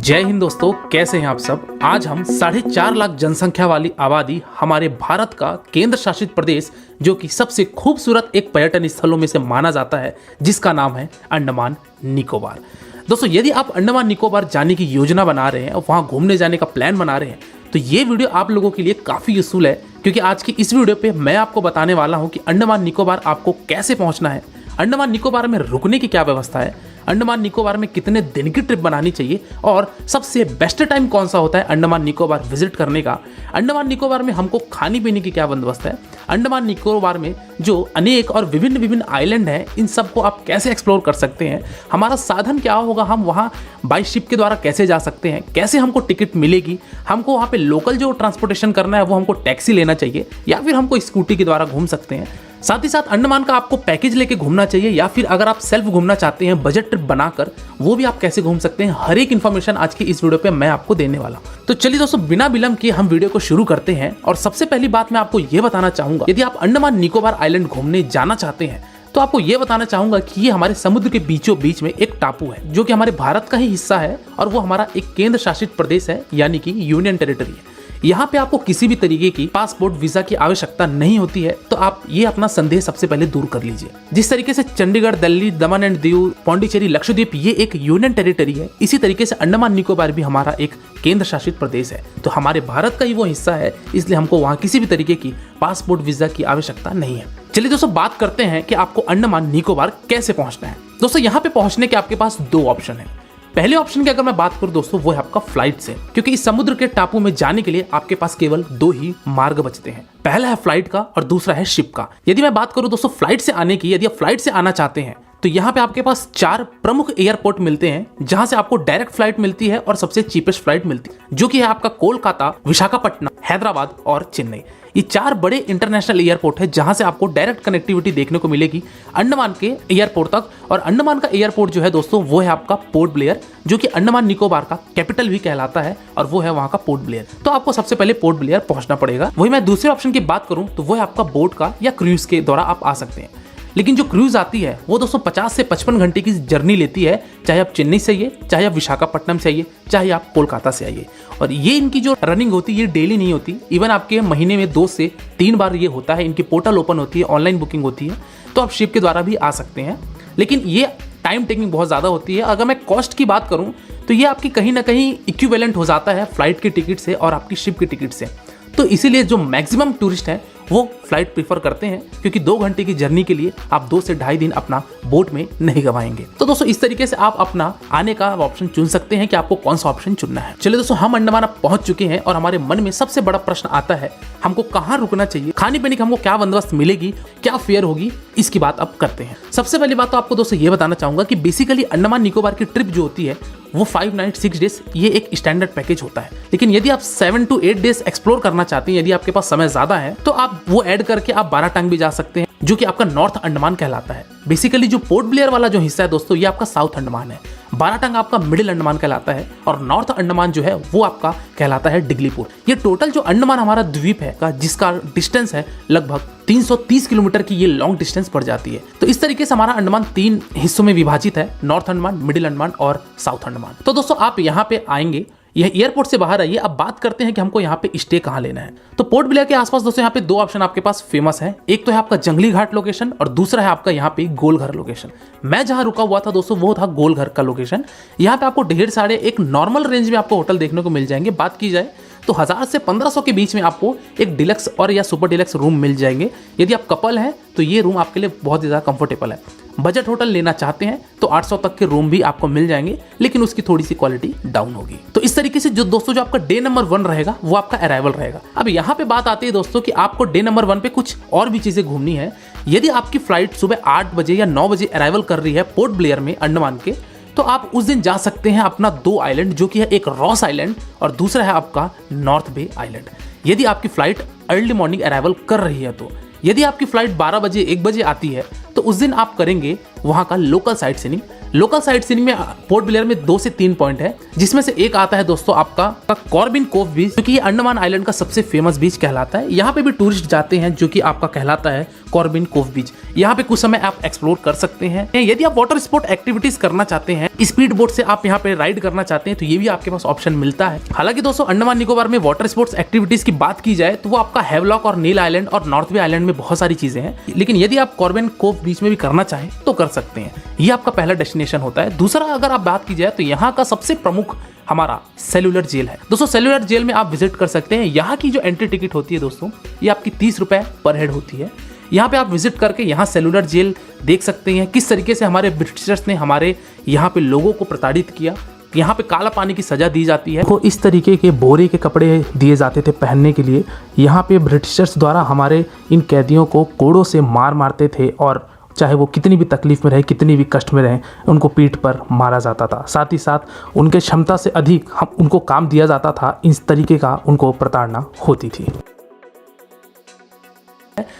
जय हिंद दोस्तों, कैसे हैं आप सब। आज हम 4.5 लाख जनसंख्या वाली आबादी हमारे भारत का केंद्र शासित प्रदेश जो कि सबसे खूबसूरत एक पर्यटन स्थलों में से माना जाता है, जिसका नाम है अंडमान निकोबार। दोस्तों, यदि आप अंडमान निकोबार जाने की योजना बना रहे हैं और वहां घूमने जाने का प्लान बना रहे हैं तो ये वीडियो आप लोगों के लिए काफ़ी यूजफुल है, क्योंकि आज की इस वीडियो पे मैं आपको बताने वाला हूं कि अंडमान निकोबार आपको कैसे पहुंचना है, अंडमान निकोबार में रुकने की क्या व्यवस्था है, अंडमान निकोबार में कितने दिन की ट्रिप बनानी चाहिए और सबसे बेस्ट टाइम कौन सा होता है अंडमान निकोबार विजिट करने का, अंडमान निकोबार में हमको खाने पीने की क्या बंदोबस्त है, अंडमान निकोबार में जो अनेक और विभिन्न आइलैंड हैं इन सबको आप कैसे एक्सप्लोर कर सकते हैं, हमारा साधन क्या होगा, हम वहाँ बाई शिप के द्वारा कैसे जा सकते हैं, कैसे हमको टिकट मिलेगी, हमको वहाँ पे लोकल जो ट्रांसपोर्टेशन करना है वो हमको टैक्सी लेना चाहिए या फिर हमको स्कूटी के द्वारा घूम सकते हैं। साथ ही साथ अंडमान का आपको पैकेज लेके घूमना चाहिए या फिर अगर आप सेल्फ घूमना चाहते हैं बजट ट्रिप बनाकर, वो भी आप कैसे घूम सकते हैं। हर एक इन्फॉर्मेशन आज की इस वीडियो पे मैं आपको देने वाला हूं। तो चलिए दोस्तों, बिना विलंब किए हम वीडियो को शुरू करते हैं। और सबसे पहली बात मैं आपको ये बताना चाहूंगा, यदि आप अंडमान निकोबार आइलैंड घूमने जाना चाहते हैं तो आपको ये बताना चाहूंगा कि ये हमारे समुद्र के बीचों बीच में एक टापू है जो कि हमारे भारत का ही हिस्सा है और वो हमारा एक केंद्र शासित प्रदेश है, यानी कि यूनियन टेरिटरी है। यहाँ पे आपको किसी भी तरीके की पासपोर्ट वीजा की आवश्यकता नहीं होती है, तो आप ये अपना संदेह सबसे पहले दूर कर लीजिए। जिस तरीके से चंडीगढ़, दिल्ली, दमन एंड दीव, पौंडीचेरी, लक्षद्वीप ये एक यूनियन टेरिटरी है, इसी तरीके से अंडमान निकोबार भी हमारा एक केंद्र शासित प्रदेश है, तो हमारे भारत का ही वो हिस्सा है, इसलिए हमको वहाँ किसी भी तरीके की पासपोर्ट वीजा की आवश्यकता नहीं है। चलिए दोस्तों, बात करते हैं कि आपको अंडमान निकोबार कैसे पहुंचना है। दोस्तों, यहाँ पे पहुंचने के आपके पास दो ऑप्शन है। पहले ऑप्शन की अगर मैं बात करूं दोस्तों, वो है आपका फ्लाइट से, क्योंकि इस समुद्र के टापू में जाने के लिए आपके पास केवल दो ही मार्ग बचते हैं। पहला है फ्लाइट का और दूसरा है शिप का। यदि मैं बात करूं दोस्तों फ्लाइट से आने की, यदि आप फ्लाइट से आना चाहते हैं तो यहाँ पे आपके पास 4 प्रमुख एयरपोर्ट मिलते हैं जहां से आपको डायरेक्ट फ्लाइट मिलती है और सबसे चीपेस्ट फ्लाइट मिलती है, जो कि है आपका कोलकाता, विशाखापट्टनम, हैदराबाद और चेन्नई। ये 4 बड़े इंटरनेशनल एयरपोर्ट है जहां से आपको डायरेक्ट कनेक्टिविटी देखने को मिलेगी अंडमान के एयरपोर्ट तक। और अंडमान का एयरपोर्ट जो है दोस्तों वो है आपका पोर्ट ब्लेयर, जो कि अंडमान निकोबार का कैपिटल भी कहलाता है और वो है वहां का पोर्ट ब्लेयर। तो आपको सबसे पहले पोर्ट ब्लेयर पहुंचना पड़ेगा। वही मैं दूसरे ऑप्शन की बात करूं तो वो है आपका बोट का या क्रूज के द्वारा आप आ सकते हैं, लेकिन जो क्रूज आती है वो दोस्तों 50 से 55 घंटे की जर्नी लेती है, चाहे आप चेन्नई से आइए, चाहे आप विशाखापट्टनम से आइए, चाहे आप कोलकाता से आइए। और ये इनकी जो रनिंग होती है ये डेली नहीं होती, इवन आपके महीने में 2 से 3 बार ये होता है। इनकी पोर्टल ओपन होती है, ऑनलाइन बुकिंग होती है, तो आप शिप के द्वारा भी आ सकते हैं, लेकिन ये टाइम टेकिंग बहुत ज़्यादा होती है। अगर मैं कॉस्ट की बात करूँ तो ये आपकी कहीं ना कहीं इक्विवेलेंट हो जाता है फ्लाइट की टिकट से और आपकी शिप की टिकट से। तो इसीलिए जो मैक्सिमम टूरिस्ट हैं वो फ्लाइट प्रीफर करते हैं, क्योंकि 2 घंटे की जर्नी के लिए आप 2 से ढाई दिन अपना बोट में नहीं गवाएंगे। तो दोस्तों इस तरीके से आप अपना आने का ऑप्शन चुन सकते हैं कि आपको कौन सा ऑप्शन चुनना है। चलिए दोस्तों, हम अंडमान पहुंच चुके हैं और हमारे मन में सबसे बड़ा प्रश्न आता है, हमको कहाँ रुकना चाहिए, खाने पीने की हमको क्या बंदोबस्त मिलेगी, क्या फेयर होगी, इसकी बात अब करते हैं। सबसे पहली बात तो आपको दोस्तों ये बताना चाहूंगा कि बेसिकली अंडमान निकोबार की ट्रिप जो होती है वो 5 नाइट 6 डेज ये एक स्टैंडर्ड पैकेज होता है। लेकिन यदि आप 7 to 8 डेज एक्सप्लोर करना चाहते हैं, यदि आपके पास समय ज्यादा है, तो आप वो ऐड करके आप बाराटांग भी जा सकते हैं, जो कि आपका नॉर्थ अंडमान कहलाता है। बेसिकली जो पोर्ट ब्लेयर वाला जो हिस्सा है दोस्तों ये आपका साउथ अंडमान है, बाराटांग आपका मिडिल अंडमान कहलाता है और नॉर्थ अंडमान जो है वो आपका कहलाता है डिग्लीपुर। ये टोटल जो अंडमान हमारा द्वीप है का जिसका डिस्टेंस है लगभग 330 किलोमीटर की ये लॉन्ग डिस्टेंस पड़ जाती है। तो इस तरीके से हमारा अंडमान 3 हिस्सों में विभाजित है, नॉर्थ अंडमान, मिडिल अंडमान और साउथ अंडमान। तो दोस्तों आप यहाँ पे आएंगे, यह एयरपोर्ट से बाहर आइए। अब बात करते हैं कि हमको यहाँ पे स्टे कहाँ लेना है। तो पोर्ट ब्लेयर के आसपास दोस्तों यहाँ पे 2 ऑप्शन आपके पास फेमस है, एक तो है आपका जंगली घाट लोकेशन और दूसरा है आपका यहाँ पे गोलघर लोकेशन। मैं जहाँ रुका हुआ था दोस्तों वो था गोलघर का लोकेशन। यहाँ पे आपको ढेर सारे एक नॉर्मल रेंज में आपको होटल देखने को मिल जाएंगे। बात की जाए तो 1000 से 1500 के बीच में आपको एक डिलक्स और या सुपर डिलक्स रूम मिल जाएंगे। यदि आप कपल हैं तो ये रूम आपके लिए बहुत ही ज़्यादा कंफर्टेबल है। बजट होटल लेना चाहते हैं तो 800 तक के रूम भी आपको मिल जाएंगे, लेकिन उसकी थोड़ी सी क्वालिटी डाउन होगी। तो इस तरीके से जो दोस्तों जो आपका डे नंबर 1 रहेगा वो आपका अराइवल रहेगा। अब यहाँ पे बात आती है दोस्तों कि आपको डे नंबर 1 पे कुछ और भी चीजें घूमनी है। यदि आपकी फ्लाइट सुबह 8 बजे या 9 बजे अराइवल कर रही है पोर्ट ब्लेयर में अंडमान के, तो आप उस दिन जा सकते हैं अपना 2 आइलैंड, जो कि है एक रॉस आइलैंड और दूसरा है आपका नॉर्थ बे आइलैंड। यदि आपकी फ्लाइट अर्ली मॉर्निंग अराइवल कर रही है तो यदि आपकी फ्लाइट 12 बजे 1 बजे आती है तो उस दिन आप करेंगे वहाँ का local sight seeing. Local sight seeing में पोर्ट ब्लेयर में 2 से 3 पॉइंट है, जिसमें से एक आता है दोस्तों आपका कॉर्बिन कोव बीच, जो कि अंडमान आइलैंड का सबसे फेमस बीच कहलाता है। यहाँ पे भी टूरिस्ट जाते हैं, जो कि आपका कहलाता है कॉर्बिन कोव बीच। यहाँ पे कुछ समय आप एक्सप्लोर कर सकते हैं। यदि आप वाटर स्पोर्ट एक्टिविटीज करना चाहते हैं स्पीड बोट से आप यहाँ पे राइड करना चाहते हैं तो ये भी आपके पास ऑप्शन मिलता है। हालांकि दोस्तों अंडमान निकोबार में वाटर स्पोर्ट्स एक्टिविटीज की बात की जाए तो वो आपका हैवलॉक और नील आइलैंड और नॉर्थ बे आइलैंड में बहुत सारी चीजें हैं, लेकिन यदि आप कॉर्बेन कोव बीच में भी करना चाहें तो कर सकते हैं। ये आपका पहला डेस्टिनेशन होता है। दूसरा अगर आप बात की जाए तो यहाँ का सबसे प्रमुख हमारा सेलुलर जेल है। दोस्तों सेलुलर जेल में आप विजिट कर सकते हैं। यहाँ की जो एंट्री टिकट होती है दोस्तों ये आपकी 30 रुपए पर हेड होती है। यहाँ पे आप विजिट करके यहाँ सेलुलर जेल देख सकते हैं, किस तरीके से हमारे ब्रिटिशर्स ने हमारे यहाँ पे लोगों को प्रताड़ित किया। यहाँ पे काला पानी की सजा दी जाती है। तो इस तरीके के बोरे के कपड़े दिए जाते थे पहनने के लिए। यहाँ पे ब्रिटिशर्स द्वारा हमारे इन कैदियों को कोड़ों से मारते थे और चाहे वो कितनी भी तकलीफ में रहे, कितनी भी कष्ट में रहे, उनको पीठ पर मारा जाता था। साथ ही साथ उनके क्षमता से अधिक उनको काम दिया जाता था। इस तरीके का उनको प्रताड़ना होती थी।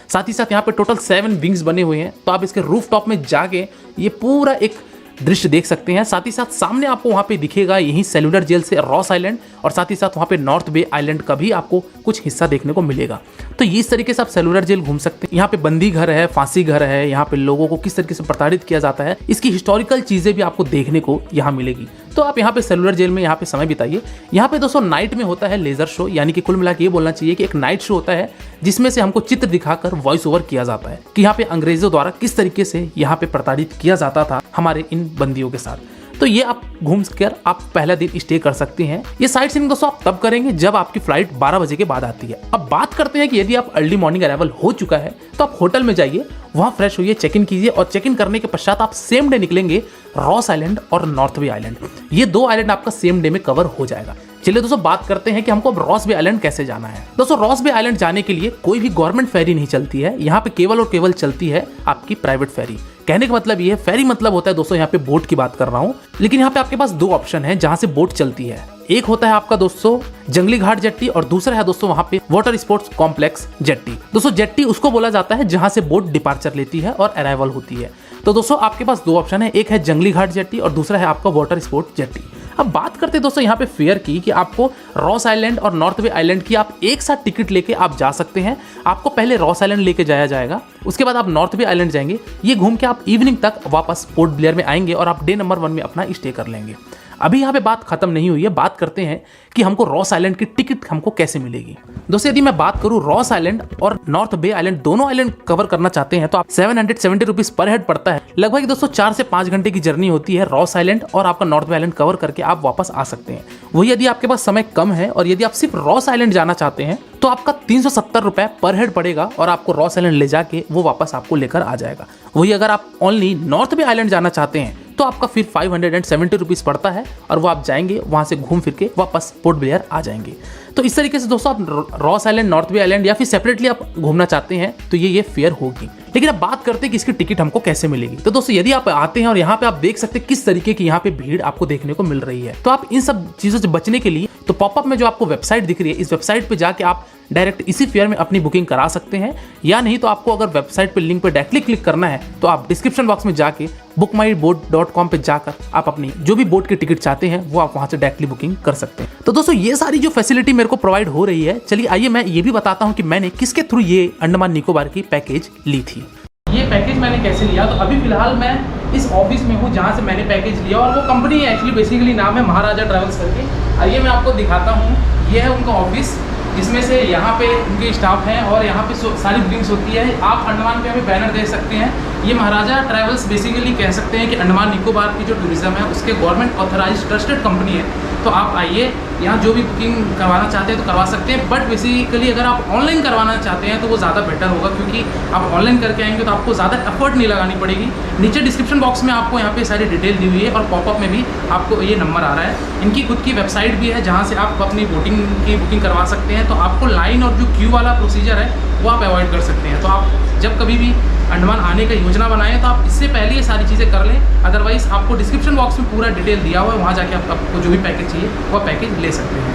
साथ ही साथ यहाँ पे टोटल 7 विंग्स बने हुए हैं, तो आप इसके रूफ टॉप में जाके ये पूरा एक दृश्य देख सकते हैं। साथ ही साथ सामने आपको वहाँ पे दिखेगा यहीं सेलुलर जेल से रॉस आइलैंड और साथ ही साथ वहाँ पे नॉर्थ बे आइलैंड का भी आपको कुछ हिस्सा देखने को मिलेगा। तो ये इस तरीके से आप सेलुलर जेल घूम सकते हैं। यहाँ पे बंदी घर है, फांसी घर है, यहाँ पे लोगों को किस तरीके से प्रताड़ित किया जाता है, इसकी हिस्टोरिकल चीजें भी आपको देखने को यहाँ मिलेगी। तो आप यहाँ पे सेलुलर जेल में यहाँ पे समय बिताइए। यहाँ पे दोस्तों नाइट में होता है लेजर शो, यानी कि कुल मिला के ये बोलना चाहिए कि एक नाइट शो होता है जिसमें से हमको चित्र दिखाकर वॉइस ओवर किया जाता है कि यहाँ पे अंग्रेजों द्वारा किस तरीके से यहाँ पे प्रताड़ित किया जाता था हमारे इन बंदियों के साथ। तो ये आप घूम कर आप पहला दिन स्टे कर सकते हैं। ये साइट सीइंग दोस्तों आप तब करेंगे जब आपकी फ्लाइट 12 बजे के बाद आती है। अब बात करते हैं कि यदि आप अर्ली मॉर्निंग अराइवल हो चुका है तो आप होटल में जाइए, वहां फ्रेश होइए, चेक इन कीजिए और चेक इन करने के पश्चात आप सेम डे निकलेंगे रॉस आइलैंड और नॉर्थ बे आइलैंड। ये 2 आइलैंड आपका सेम डे में कवर हो जाएगा। चलिए दोस्तों बात करते हैं कि हमको अब रॉस बे आइलैंड कैसे जाना है। दोस्तों रॉस बे आइलैंड जाने के लिए कोई भी गवर्नमेंट फेरी नहीं चलती है। यहाँ पे केवल और केवल चलती है आपकी प्राइवेट फेरी। कहने का मतलब ये है, फेरी मतलब होता है दोस्तों यहाँ पे बोट की बात कर रहा हूँ, लेकिन यहाँ पे आपके पास 2 ऑप्शन है जहाँ से बोट चलती है। एक होता है आपका दोस्तों जंगली घाट जेट्टी और दूसरा है दोस्तों वहाँ पे वाटर स्पोर्ट्स कॉम्प्लेक्स जेट्टी। दोस्तों जेट्टी उसको बोला जाता है जहाँ से बोट डिपार्चर लेती है और अराइवल होती है। तो दोस्तों आपके पास 2 ऑप्शन है, एक है जंगली घाट जेट्टी और दूसरा है आपका वाटर स्पोर्ट्स जेट्टी। अब बात करते हैं दोस्तों यहाँ पे फेयर की कि आपको रॉस आइलैंड और नॉर्थ बे आइलैंड की आप एक साथ टिकट लेके आप जा सकते हैं। आपको पहले रॉस आइलैंड लेके जाया जाएगा, उसके बाद आप नॉर्थ बे आइलैंड जाएंगे। ये घूम के आप इवनिंग तक वापस पोर्ट ब्लेयर में आएंगे और आप डे नंबर 1 में अपना स्टे कर लेंगे। अभी यहाँ पे बात खत्म नहीं हुई है, बात करते हैं कि हमको रॉस आइलैंड की टिकट हमको कैसे मिलेगी। दोस्तों यदि मैं बात करूँ रॉस आइलैंड और नॉर्थ बे आइलैंड दोनों आइलैंड कवर करना चाहते हैं तो आप 770 रुपीज पर हेड पड़ता है। लगभग दोस्तों 4 से 5 घंटे की जर्नी होती है रॉस आइलैंड और आपका नॉर्थ बे आइलैंड कवर करके आप वापस आ सकते हैं। वही यदि आपके पास समय कम है और यदि आप सिर्फ रॉस आइलैंड जाना चाहते हैं तो आपका 370 रुपए पर हेड पड़ेगा और आपको रॉस आइलैंड ले जाके वो वापस आपको लेकर आ जाएगा। वही अगर आप ओनली नॉर्थ बे आइलैंड जाना चाहते हैं तो आपका फिर 570 रुपीज पड़ता है और वो आप जाएंगे, वहां से घूम फिर के वापस पोर्ट ब्लेयर आ जाएंगे। तो इस तरीके से दोस्तों आप रॉस आइलैंड, नॉर्थ बे आइलैंड या फिर सेपरेटली आप घूमना चाहते हैं तो ये फेयर होगी। लेकिन अब बात करते हैं कि इसकी टिकट हमको कैसे मिलेगी। तो दोस्तों यदि आप आते हैं और यहाँ पे आप देख सकते हैं किस तरीके की यहाँ पे भीड़ आपको देखने को मिल रही है, तो आप इन सब चीजों से बचने के लिए तो पॉपअप में जो आपको वेबसाइट दिख रही है, इस वेबसाइट पे जाके आप डायरेक्ट इसी फेयर में अपनी बुकिंग करा सकते हैं। या नहीं तो आपको अगर वेबसाइट पे लिंक पे डायरेक्टली क्लिक करना है तो आप डिस्क्रिप्शन बॉक्स में जाके bookmyboat.com पे जाकर आप अपनी जो भी बोट की टिकट चाहते हैं वो आप वहां से डायरेक्टली बुकिंग कर सकते हैं। तो दोस्तों ये सारी जो फैसिलिटी मेरे को प्रोवाइड हो रही है, चलिए आइए मैं ये भी बताता हूँ कि मैंने किसके थ्रू ये अंडमान निकोबार की पैकेज ली थी। ये पैकेज मैंने कैसे लिया, तो अभी फिलहाल मैं इस ऑफिस में हूँ जहाँ से मैंने पैकेज लिया और वो कंपनी एक्चुअली बेसिकली नाम है महाराजा ट्रैवल्स करके। आइए मैं आपको दिखाता हूँ, ये है उनका ऑफिस जिसमें से यहाँ पे उनके स्टाफ हैं और यहाँ पे सारी बुकिंग्स होती है। आप अंडमान पे हमें बैनर देख सकते हैं। ये महाराजा ट्रैवल्स बेसिकली कह सकते हैं कि अंडमान निकोबार की जो टूरिज्म है उसके गवर्नमेंट ऑथराइज्ड ट्रस्टेड कंपनी है। तो आप आइए, यहाँ जो भी बुकिंग करवाना चाहते हैं तो करवा सकते हैं, बट बेसिकली अगर आप ऑनलाइन करवाना चाहते हैं तो वो ज़्यादा बेटर होगा, क्योंकि आप ऑनलाइन करके आएंगे तो आपको ज़्यादा एफर्ट नहीं लगानी पड़ेगी। नीचे डिस्क्रिप्शन बॉक्स में आपको यहाँ पे सारी डिटेल दी हुई है और पॉपअप में भी आपको ये नंबर आ रहा है। इनकी खुद की वेबसाइट भी है जहाँ से आप अपनी बोटिंग की बुकिंग करवा सकते हैं। तो आपको लाइन और जो क्यू वाला प्रोसीजर है वो आप अवॉइड कर सकते हैं। तो आप जब कभी भी अंडमान आने का योजना बनाएं तो आप इससे पहले ये सारी चीज़ें कर लें, अदरवाइज आपको डिस्क्रिप्शन बॉक्स में पूरा डिटेल दिया हुआ है, वहाँ जाके आपको जो भी पैकेज चाहिए वो पैकेज ले सकते हैं।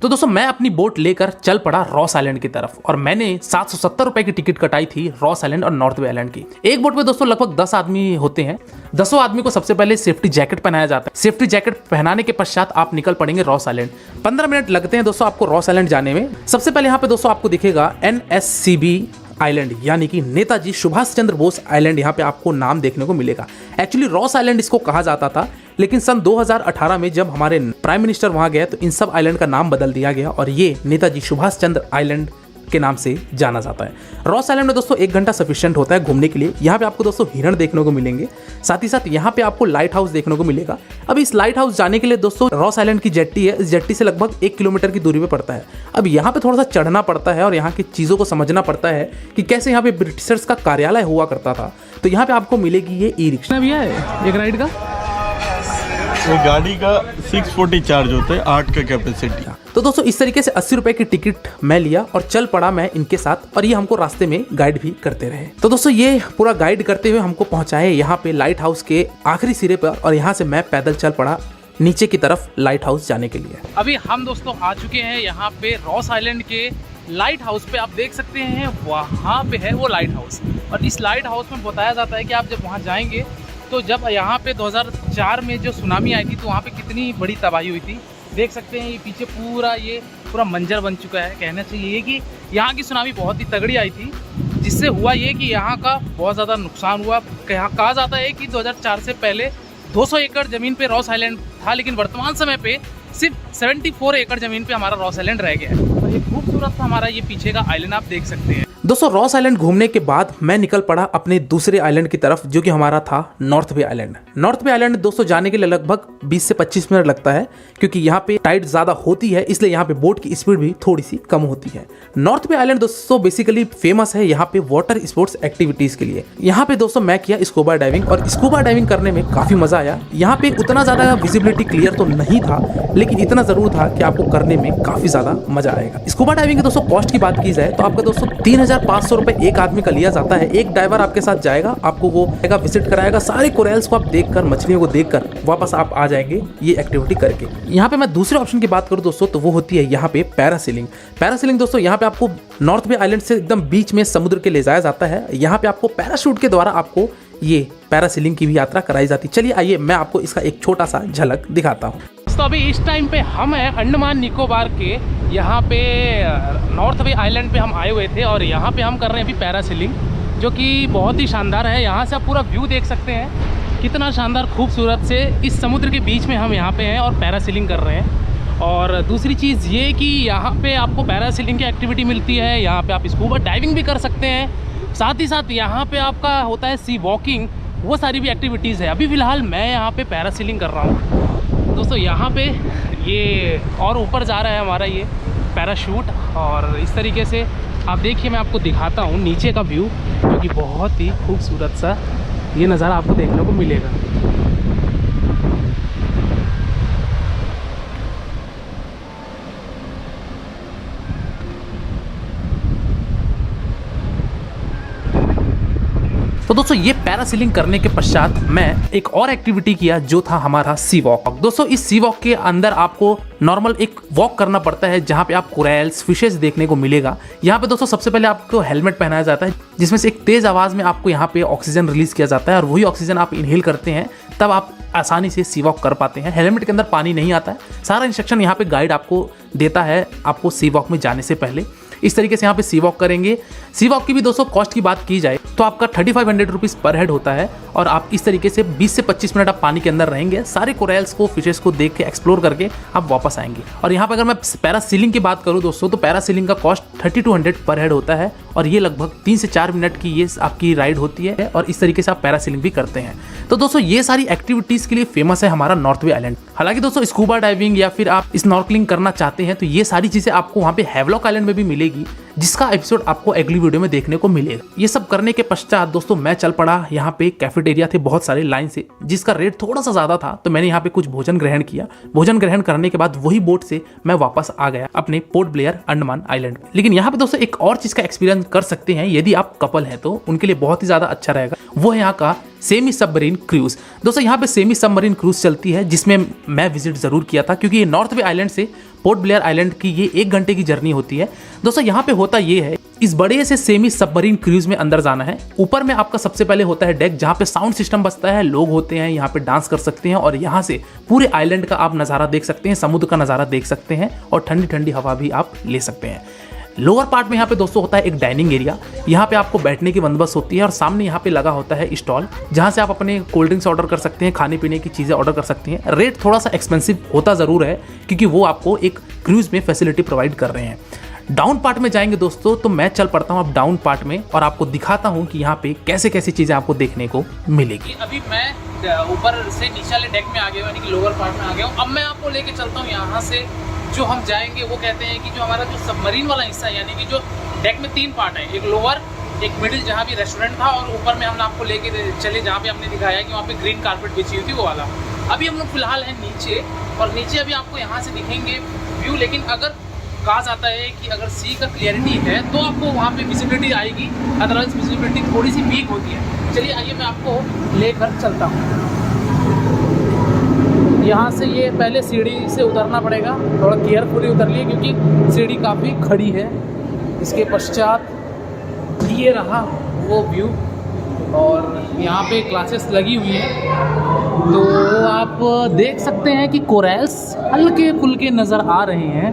तो दोस्तों मैं अपनी बोट लेकर चल पड़ा रॉस आइलैंड की तरफ और मैंने 770 रुपए की टिकट कटाई थी रॉस आइलैंड और नॉर्थ बे आइलैंड की। एक बोट में दोस्तों लगभग 10 आदमी होते हैं। 10 आदमी को सबसे पहले सेफ्टी जैकेट पहनाया जाता है। सेफ्टी जैकेट पहनाने के पश्चात आप निकल पड़ेंगे रॉस आइलैंड। 15 मिनट लगते हैं दोस्तों आपको रॉस आइलैंड जाने में। सबसे पहले यहाँ पे दोस्तों आपको दिखेगा NSCB आइलैंड यानी कि नेताजी सुभाष चंद्र बोस आइलैंड यहाँ पे आपको नाम देखने को मिलेगा। एक्चुअली रॉस आइलैंड इसको कहा जाता था, लेकिन सन 2018 में जब हमारे प्राइम मिनिस्टर वहाँ गए तो इन सब आइलैंड का नाम बदल दिया गया और ये नेताजी सुभाष चंद्र आइलैंड के नाम से जाना जाता है। रॉस आइलैंड में दोस्तों 1 घंटा सफिशिएंट होता है घूमने के लिए। यहाँ पे आपको दोस्तों हिरण देखने को मिलेंगे, साथ ही साथ यहाँ पे आपको लाइट हाउस देखने को मिलेगा। अब इस लाइट हाउस जाने के लिए दोस्तों रॉस आइलैंड की जेट्टी है, इस जेट्टी से लगभग 1 किलोमीटर की दूरी पे पड़ता है। अब यहाँ पे थोड़ा सा चढ़ना पड़ता है और यहाँ की चीज़ों को समझना पड़ता है कि कैसे यहाँ पे ब्रिटिशर्स का कार्यालय हुआ करता था। तो यहाँ पे आपको मिलेगी ये ई रिक्शा भी है एक राइड का। ये गाड़ी का 640 चार्ज होता है, 8 का कैपेसिटी। तो दोस्तों इस तरीके से 80 रुपए की टिकट मैं लिया और चल पड़ा मैं इनके साथ और ये हमको रास्ते में गाइड भी करते रहे। तो दोस्तों ये पूरा गाइड करते हुए हमको पहुंचाए यहाँ पे लाइट हाउस के आखिरी सिरे पर और यहाँ से मैं पैदल चल पड़ा नीचे की तरफ लाइट हाउस जाने के लिए। अभी हम दोस्तों आ चुके हैं यहाँ पे रॉस आइलैंड के लाइट हाउस पे। आप देख सकते हैं वहाँ पे है वो लाइट हाउस और इस लाइट हाउस में बताया जाता है कि आप जब वहाँ जाएंगे तो जब यहाँ पे 2004 में जो सुनामी आई थी तो वहाँ पे कितनी बड़ी तबाही हुई थी। देख सकते हैं ये पीछे पूरा मंजर बन चुका है। कहना चाहिए कि यहाँ की सुनामी बहुत ही तगड़ी आई थी, जिससे हुआ ये कि यहाँ का बहुत ज़्यादा नुकसान हुआ। कहा जाता है कि 2004 से पहले 200 एकड़ ज़मीन पे रॉस आइलैंड था, लेकिन वर्तमान समय पे सिर्फ 74 एकड़ ज़मीन पे हमारा रॉस आइलैंड रह गया है। और ये खूबसूरत हमारा ये पीछे का आइलैंड आप देख सकते हैं। दोस्तों रॉस आइलैंड घूमने के बाद मैं निकल पड़ा अपने दूसरे आइलैंड की तरफ, जो कि हमारा था नॉर्थ बे आइलैंड। नॉर्थ बे आइलैंड दोस्तों जाने के लिए लगभग 20 से 25 मिनट लगता है, क्योंकि यहाँ पे टाइड ज़्यादा होती है, इसलिए यहाँ पे बोट की स्पीड भी थोड़ी सी कम होती है। नॉर्थ बे आइलैंड दोस्तों बेसिकली फेमस है यहाँ पे वाटर स्पोर्ट्स एक्टिविटीज़ के लिए। यहाँ पे दोस्तों मैं किया स्कूबा डाइविंग और स्कूबा डाइविंग करने में काफ़ी मज़ा आया। यहाँ पे उतना ज़्यादा विजिबिलिटी क्लियर तो नहीं था, लेकिन इतना ज़रूर था कि आपको करने में काफ़ी ज़्यादा मज़ा आएगा। स्कूबा डाइविंग के दोस्तों कॉस्ट की बात की जाए तो आपका दोस्तों 3500 रुपये एक आदमी का लिया जाता है। एक डाइवर आपके साथ जाएगा, आपको वो जगह विजिट कराएगा, सारे कोरल्स को आप देखकर, मछलियों को देखकर वापस आप आ जाएंगे ये एक्टिविटी करके। यहाँ पे मैं दूसरे ऑप्शन की बात करूँ दोस्तों तो वो होती है यहाँ पे पैरासीलिंग। पैरासीलिंग दोस्तों यहाँ पे आपको नॉर्थ बे आइलैंड से एकदम बीच में समुद्र के ले जाया जाता है। यहाँ पे आपको पैराशूट के द्वारा आपको ये पैरासीलिंग की भी यात्रा कराई जाती है। चलिए आइए मैं आपको इसका एक छोटा सा झलक दिखाता हूँ। तो अभी इस टाइम पे हम हैं अंडमान निकोबार के यहाँ पे नॉर्थ बे आइलैंड पे हम आए हुए थे और यहाँ पे हम कर रहे हैं अभी पैरासीलिंग, जो कि बहुत ही शानदार है। यहाँ से आप पूरा व्यू देख सकते हैं, कितना शानदार खूबसूरत से इस समुद्र के बीच में हम यहाँ पे हैं और पैरासीलिंग कर रहे हैं। और दूसरी चीज़ ये कि यहाँ पे आपको पैरासीलिंग की एक्टिविटी मिलती है, यहाँ पे आप स्कूबा डाइविंग भी कर सकते हैं, साथ ही साथ यहाँ पे आपका होता है सी वॉकिंग, वो सारी भी एक्टिविटीज़ है। अभी फ़िलहाल मैं यहाँ पे पैरासीलिंग कर रहा हूँ दोस्तों। यहाँ पे ये और ऊपर जा रहा है हमारा ये पैराशूट और इस तरीके से आप देखिए, मैं आपको दिखाता हूँ नीचे का व्यू, जो कि बहुत ही खूबसूरत सा ये नज़ारा आपको देखने को मिलेगा। तो दोस्तों ये पैरासीलिंग करने के पश्चात मैं एक और एक्टिविटी किया, जो था हमारा सी वॉक। दोस्तों इस सी वॉक के अंदर आपको नॉर्मल एक वॉक करना पड़ता है, जहाँ पे आप कोरल्स, फिशेस देखने को मिलेगा। यहाँ पे दोस्तों सबसे पहले आपको हेलमेट पहनाया जाता है, जिसमें से एक तेज आवाज़ में आपको यहाँ पे ऑक्सीजन रिलीज किया जाता है और वही ऑक्सीजन आप इनहेल करते हैं, तब आप आसानी से सी वॉक कर पाते हैं। हेलमेट के अंदर पानी नहीं आता है। सारा इंस्ट्रक्शन यहाँ पे गाइड आपको देता है आपको सी वॉक में जाने से पहले। इस तरीके से यहाँ पे सी वॉक करेंगे। सी वॉक की भी दोस्तों कॉस्ट की बात की जाए तो आपका 3500 रुपीज़ पर हेड होता है और आप इस तरीके से 20 से 25 मिनट आप पानी के अंदर रहेंगे, सारे कोरल्स को, फिशेस को देख के एक्सप्लोर करके आप वापस आएंगे। और यहाँ पर अगर मैं पैरासीलिंग की बात करूँ दोस्तों तो पैरासीलिंग का कॉस्ट 3200 पर हेड होता है और ये लगभग 3 से 4 मिनट की ये आपकी राइड होती है और इस तरीके से आप पैरासीलिंग भी करते हैं। तो दोस्तों ये सारी एक्टिविटीज़ के लिए फेमस है हमारा नॉर्थ बे आइलैंड। हालांकि दोस्तों स्कूबा डाइविंग या फिर आप स्नॉर्कलिंग करना चाहते हैं तो ये सारी चीज़ें आपको वहाँ पे हैवलॉक आइलैंड में भी मिलेगी, जिसका एपिसोड आपको अगली वीडियो में देखने को मिलेगा। ये सब करने के पश्चात दोस्तों मैं चल पड़ा, यहाँ पे कैफेटेरिया थे बहुत सारे लाइन से, जिसका रेट थोड़ा सा ज़्यादा था, तो मैंने यहाँ पे कुछ भोजन ग्रहण किया। भोजन ग्रहण करने के बाद वही बोट से मैं वापस आ गया अपने पोर्ट ब्लेयर अंडमान आइलैंड में। लेकिन यहाँ पे दोस्तों एक और चीज़ का एक्सपीरियंस कर सकते हैं, यदि आप कपल हैं तो उनके लिए बहुत ही ज़्यादा अच्छा रहेगा। वो है यहाँ का सेमी सबमरीन क्रूज। दोस्तों यहाँ पे सेमी सबमरीन क्रूज चलती है, जिसमें मैं विजिट ज़रूर किया था, क्योंकि ये नॉर्थ बे आइलैंड से पोर्ट ब्लेयर आइलैंड की ये 1 घंटे की जर्नी होती है। दोस्तों यहाँ पे होता ये है, इस बड़े से सेमी सबमरीन क्रूज में अंदर जाना है। ऊपर में आपका सबसे पहले होता है डेक, जहाँ पे साउंड सिस्टम बजता है, लोग होते हैं यहाँ पे डांस कर सकते हैं और यहाँ से पूरे आइलैंड का आप नज़ारा देख सकते हैं, समुद्र का नज़ारा देख सकते हैं और ठंडी ठंडी हवा भी आप ले सकते हैं। लोअर पार्ट में यहाँ पे दोस्तों होता है एक डाइनिंग एरिया। यहाँ पे आपको बैठने की बंदोबस्त होती है और सामने यहाँ पे लगा होता है स्टॉल, जहाँ से आप अपने कोल्ड ड्रिंक्स ऑर्डर कर सकते हैं, खाने पीने की चीज़ें ऑर्डर कर सकते हैं। रेट थोड़ा सा एक्सपेंसिव होता ज़रूर है क्योंकि वो आपको एक क्रूज़ में फैसिलिटी प्रोवाइड कर रहे हैं। डाउन पार्ट में जाएंगे दोस्तों तो मैं चल पड़ता हूँ अब डाउन पार्ट में और आपको दिखाता हूँ कि यहाँ पे कैसे कैसी चीज़ें आपको देखने को मिलेगी। अभी मैं ऊपर से नीचे वाले डेक में आ गया हूँ, यानी कि लोअर पार्ट में आ गया हूँ। अब मैं आपको लेके चलता हूँ यहाँ से जो हम जाएंगे, वो कहते हैं कि जो हमारा जो सबमरीन वाला हिस्सा है, यानी कि जो डेक में 3 पार्ट है, एक लोअर एक मिडिल जहाँ भी रेस्टोरेंट था और ऊपर में हम आपको लेके चले जहाँ पे हमने दिखाया कि वहाँ पे ग्रीन कारपेट बिछी हुई थी वो वाला। अभी हम लोग फिलहाल हैं नीचे और नीचे अभी आपको यहाँ से दिखेंगे व्यू, लेकिन अगर कहा जाता है कि अगर सी का क्लियरिटी है तो आपको वहाँ पे विजिबिलिटी आएगी, अदरवाइज विजिबिलिटी थोड़ी सी वीक होती है। चलिए आइए मैं आपको लेकर चलता हूँ। यहाँ से ये पहले सीढ़ी से उतरना पड़ेगा, थोड़ा केयरफुली उतर लिए क्योंकि सीढ़ी काफ़ी खड़ी है। इसके पश्चात ये रहा वो व्यू और यहाँ पे क्लासेस लगी हुई हैं तो आप देख सकते हैं कि कोरल्स हल्के फुल्के नज़र आ रहे हैं।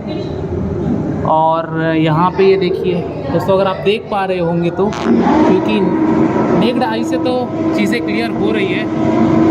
और यहाँ पे ये देखिए दोस्तों, अगर आप देख पा रहे होंगे तो, क्योंकि नेक्ड आई से तो चीज़ें क्लियर हो रही है,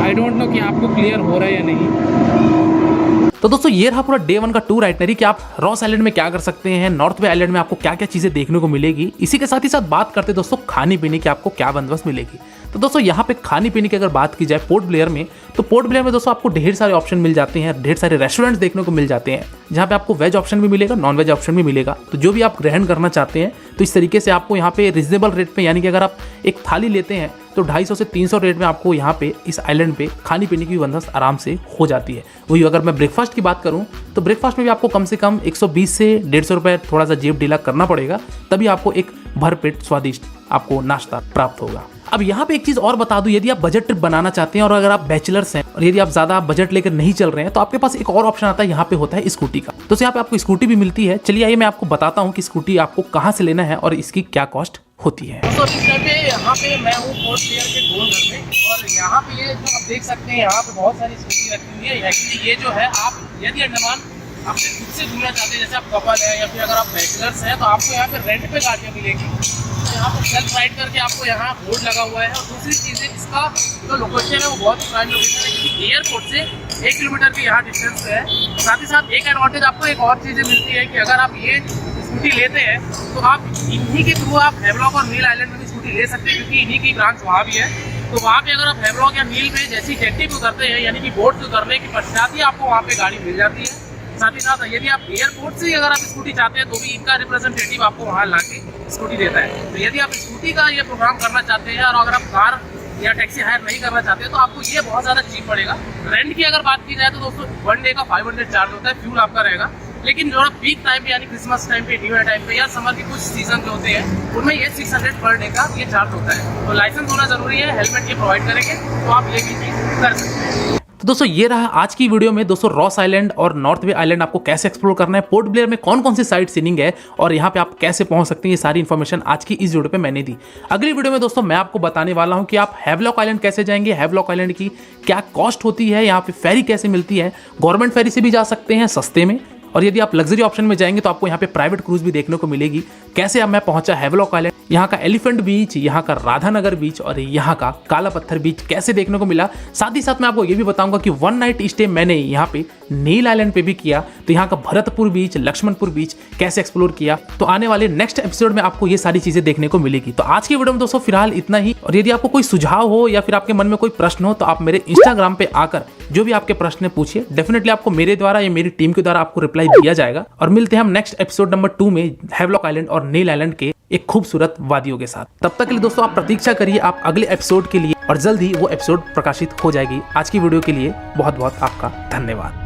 आई डोंट नो कि आपको क्लियर हो रहा है या नहीं। तो दोस्तों ये रहा पूरा डे 1 का टूर आइटनरी कि आप रॉस आइलैंड में क्या कर सकते हैं, नॉर्थ बे आइलैंड में आपको क्या क्या चीज़ें देखने को मिलेगी। इसी के साथ ही साथ बात करते दोस्तों खाने पीने की आपको क्या बंदोबस्त मिलेगी। तो दोस्तों यहाँ पे खाने पीने की अगर बात की जाए पोर्ट ब्लेयर में, तो पोर्ट ब्लेयर में दोस्तों आपको ढेर सारे ऑप्शन मिल जाते हैं, ढेर सारे रेस्टोरेंट्स देखने को मिल जाते हैं जहाँ पे आपको वेज ऑप्शन भी मिलेगा, नॉन वेज ऑप्शन भी मिलेगा। तो जो भी आप ग्रहण करना चाहते हैं तो इस तरीके से आपको यहाँ पे रिजनेबल रेट पे, यानी कि अगर आप एक थाली लेते हैं तो 250 से 300 रेट में आपको यहाँ पे इस आइलैंड पे खाने पीने की बंदोबस्त आराम से हो जाती है। वही अगर मैं ब्रेकफास्ट की बात करूँ तो ब्रेकफास्ट में भी आपको कम से कम 120 से 150 रुपये थोड़ा सा जेब ढीला करना पड़ेगा, तभी आपको एक भरपेट स्वादिष्ट आपको नाश्ता प्राप्त होगा। अब यहाँ पे एक चीज़ और बता दूं, यदि आप बजट ट्रिप बनाना चाहते हैं और अगर आप बैचलर्स हैं और यदि आप ज़्यादा बजट लेकर नहीं चल रहे हैं तो आपके पास एक और ऑप्शन आता है, यहाँ पे होता है स्कूटी का। तो यहाँ पे आपको स्कूटी भी मिलती है। चलिए आइए मैं आपको बताता हूँ कि स्कूटी आपको कहाँ से लेना है और इसकी क्या कॉस्ट होती है। तो इस टाइम पे यहाँ पे मैं हूँ पोर्ट ब्लेयर के गोल घर में और यहाँ पे ये जो आप देख सकते हैं यहाँ पे बहुत सारी स्कूटी रखी हुई है। एक्चुअली ये जो है, आप यदि अंडमान अपने खुद से घूमना चाहते हैं, जैसे आप कपल है या फिर अगर आप बैचलर्स हैं, तो आपको यहाँ पे रेंट पे गाड़ियाँ मिलेगी। तो यहाँ पर सेल्फ राइड करके आपको यहाँ बोर्ड लगा हुआ है। और दूसरी चीज़ है, इसका जो लोकेशन है वो बहुत ही प्राइम लोकेशन है क्योंकि एयरपोर्ट से 1 किलोमीटर के यहाँ डिस्टेंस पे है। साथ ही साथ एक एडवांटेज आपको एक और चीज़ें मिलती है कि अगर आप ये स्कूटी लेते हैं तो आप इन्हीं के थ्रू आप हैवलॉक और नील आइलैंड में भी स्कूटी ले सकते हैं क्योंकि इन्हीं की ब्रांच वहाँ भी है। तो वहाँ पे अगर आप हैवलॉक या नील पे जैसी जेट्टी पे उतरते हैं, यानी कि बोट से उतरने के पश्चात ही आपको वहाँ पे गाड़ी मिल जाती है। साथ ही साथ यदि आप एयरपोर्ट से अगर आप स्कूटी चाहते हैं तो भी इनका रिप्रेजेंटेटिव आपको वहाँ लाके स्कूटी देता है। तो यदि आप स्कूटी का ये प्रोग्राम करना चाहते हैं और अगर आप कार या टैक्सी हायर नहीं करना चाहते तो आपको ये बहुत ज़्यादा चीप पड़ेगा। रेंट की अगर बात की जाए तो दोस्तों 1 डे का 500 चार्ज होता है, फ्यूल आपका रहेगा। लेकिन जो पीक टाइम पे यानी क्रिसमस टाइम पे, न्यू ईयर टाइम पे या समर के कुछ सीजन जो होते हैं उनमें ये 600 पर डे का ये चार्ज होता है। तो लाइसेंस होना जरूरी है, हेलमेट ये प्रोवाइड करेंगे तो आप ये भी चीज़ कर सकते हैं। तो दोस्तों ये रहा आज की वीडियो में दोस्तों रॉस आइलैंड और नॉर्थ बे आइलैंड आपको कैसे एक्सप्लोर करना है, पोर्ट ब्लेयर में कौन कौन सी साइट सीनिंग है और यहाँ पे आप कैसे पहुंच सकते हैं, ये सारी इन्फॉर्मेशन आज की इस वीडियो पे मैंने दी। अगली वीडियो में दोस्तों मैं आपको बताने वाला हूँ कि आप हैवलॉक आइलैंड कैसे जाएंगे, हैवलॉक आइलैंड की क्या कॉस्ट होती है, यहाँ पे फेरी कैसे मिलती है, गवर्नमेंट फेरी से भी जा सकते हैं सस्ते में, और यदि आप लग्जरी ऑप्शन में जाएंगे तो आपको यहाँ पे प्राइवेट क्रूज भी देखने को मिलेगी। कैसे अब मैं पहुंचा हैवलॉक आइलैंड, यहाँ का एलिफेंट बीच, यहाँ का राधानगर बीच और यहाँ का काला पत्थर बीच कैसे देखने को मिला। साथ ही साथ मैं आपको ये भी बताऊंगा कि 1 नाइट स्टे मैंने यहाँ पे नील आइलैंड पे भी किया, तो यहाँ का भरतपुर बीच, लक्ष्मणपुर बीच कैसे एक्सप्लोर किया। तो आने वाले नेक्स्ट एपिसोड में आपको ये सारी चीजें देखने को मिलेगी। तो आज की वीडियो में दोस्तों फिलहाल इतना ही, और यदि आपको कोई सुझाव हो या फिर आपके मन में कोई प्रश्न हो तो आप मेरे इंस्टाग्राम पे आकर जो भी आपके प्रश्न पूछिए, डेफिनेटली आपको मेरे द्वारा या मेरी टीम के द्वारा आपको रिप्लाई दिया जाएगा। और मिलते हैं हम नेक्स्ट एपिसोड नंबर 2 में हैवलॉक आइलैंड और नील आइलैंड के एक खूबसूरत वादियों के साथ। तब तक के लिए दोस्तों आप प्रतीक्षा करिए आप अगले एपिसोड के लिए, और जल्द ही वो एपिसोड प्रकाशित हो जाएगी। आज की वीडियो के लिए बहुत बहुत आपका धन्यवाद।